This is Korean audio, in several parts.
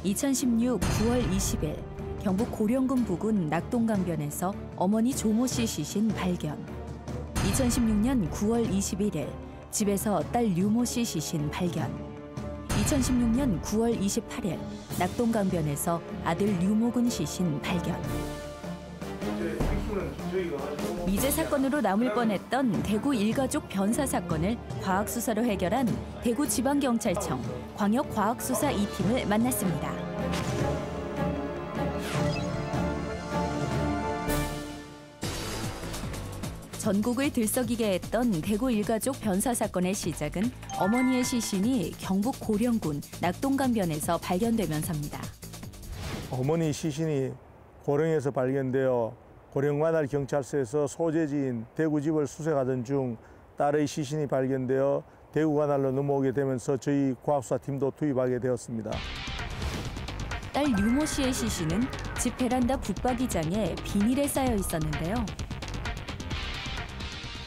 2016 9월 20일 경북 고령군 부근 낙동강변에서 어머니 조모 씨 시신 발견. 2016년 9월 21일 집에서 딸 류모 씨 시신 발견. 2016년 9월 28일 낙동강변에서 아들 류모군 시신 발견. 미제 사건으로 남을 뻔했던 대구 일가족 변사 사건을 과학수사로 해결한 대구지방경찰청 광역과학수사 2팀을 만났습니다. 전국을 들썩이게 했던 대구 일가족 변사 사건의 시작은 어머니의 시신이 경북 고령군 낙동강변에서 발견되면서입니다. 어머니 시신이 고령에서 발견되어 고령관할 경찰서에서 소재지인 대구집을 수색하던 중 딸의 시신이 발견되어 대구관할로 넘어오게 되면서 저희 과학수사팀도 투입하게 되었습니다. 딸 류모 씨의 시신은 집 베란다 붙박이장에 비닐에 쌓여 있었는데요.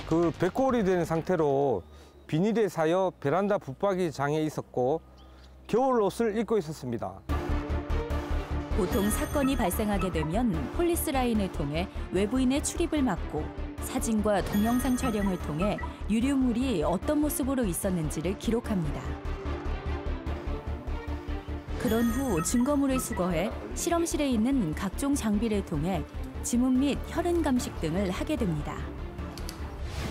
그 백골이 된 상태로 비닐에 쌓여 베란다 붙박이장에 있었고 겨울 옷을 입고 있었습니다. 보통 사건이 발생하게 되면 폴리스 라인을 통해 외부인의 출입을 막고 사진과 동영상 촬영을 통해 유류물이 어떤 모습으로 있었는지를 기록합니다. 그런 후 증거물을 수거해 실험실에 있는 각종 장비를 통해 지문 및 혈흔 감식 등을 하게 됩니다.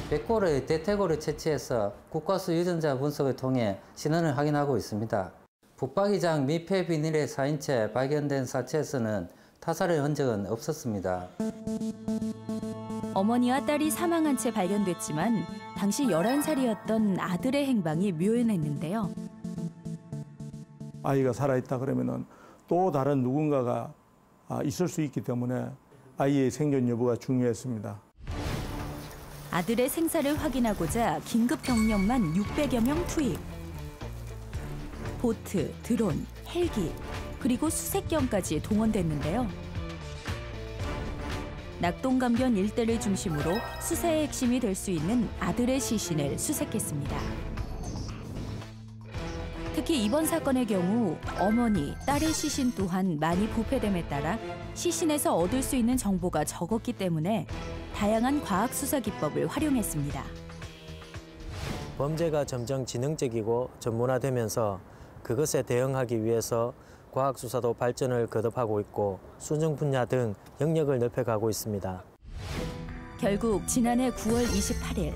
백골의 대퇴골을 채취해서 국과수 유전자 분석을 통해 신원을 확인하고 있습니다. 붙박이장密폐 비닐에 쌓인 채 발견된 사체에서는 타살의 흔적은 없었습니다. 어머니와 딸이 사망한 채 발견됐지만 당시 11살이었던 아들의 행방이 묘연했는데요. 아이가 살아있다 그러면은 또 다른 누군가가 있을 수 있기 때문에 아이의 생존 여부가 중요했습니다. 아들의 생사를 확인하고자 긴급 병력만 600여 명 투입. 보트, 드론, 헬기, 그리고 수색경까지 동원됐는데요. 낙동강변 일대를 중심으로 수사의 핵심이 될 수 있는 아들의 시신을 수색했습니다. 특히 이번 사건의 경우 어머니, 딸의 시신 또한 많이 부패됨에 따라 시신에서 얻을 수 있는 정보가 적었기 때문에 다양한 과학수사 기법을 활용했습니다. 범죄가 점점 지능적이고 전문화되면서 그것에 대응하기 위해서 과학수사도 발전을 거듭하고 있고 수능 분야 등 영역을 넓혀가고 있습니다. 결국 지난해 9월 28일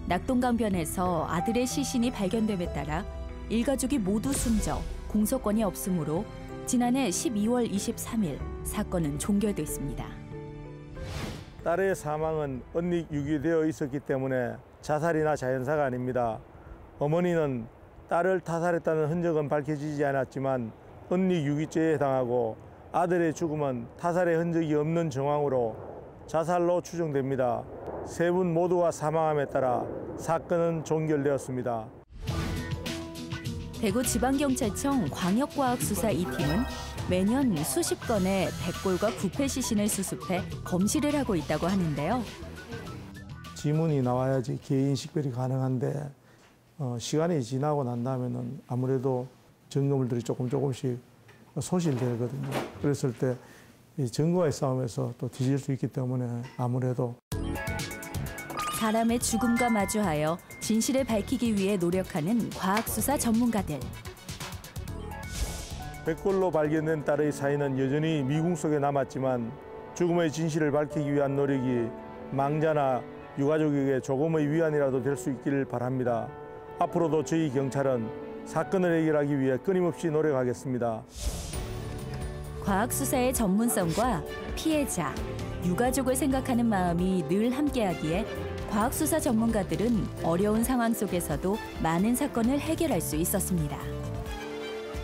낙동강변에서 아들의 시신이 발견됨에 따라 일가족이 모두 숨져 공소권이 없으므로 지난해 12월 23일 사건은 종결됐습니다. 딸의 사망은 언닉 유기되어 있었기 때문에 자살이나 자연사가 아닙니다. 어머니는 딸을 타살했다는 흔적은 밝혀지지 않았지만 언닉 유기죄에 해당하고 아들의 죽음은 타살의 흔적이 없는 정황으로 자살로 추정됩니다. 세 분 모두가 사망함에 따라 사건은 종결되었습니다. 대구지방경찰청 광역과학수사 2팀은 매년 수십 건의 백골과 부패 시신을 수습해 검시를 하고 있다고 하는데요. 지문이 나와야지 개인 식별이 가능한데 시간이 지나고 난 다음에는 아무래도 증거물들이 조금씩 소실되거든요. 그랬을 때 이 증거와의 싸움에서 또 뒤질 수 있기 때문에 아무래도 사람의 죽음과 마주하여 진실을 밝히기 위해 노력하는 과학수사 전문가들. 백골로 발견된 딸의 사인은 여전히 미궁 속에 남았지만 죽음의 진실을 밝히기 위한 노력이 망자나 유가족에게 조금의 위안이라도 될 수 있기를 바랍니다. 앞으로도 저희 경찰은 사건을 해결하기 위해 끊임없이 노력하겠습니다. 과학수사의 전문성과 피해자, 유가족을 생각하는 마음이 늘 함께하기에 과학수사 전문가들은 어려운 상황 속에서도 많은 사건을 해결할 수 있었습니다.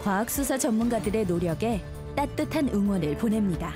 과학수사 전문가들의 노력에 따뜻한 응원을 보냅니다.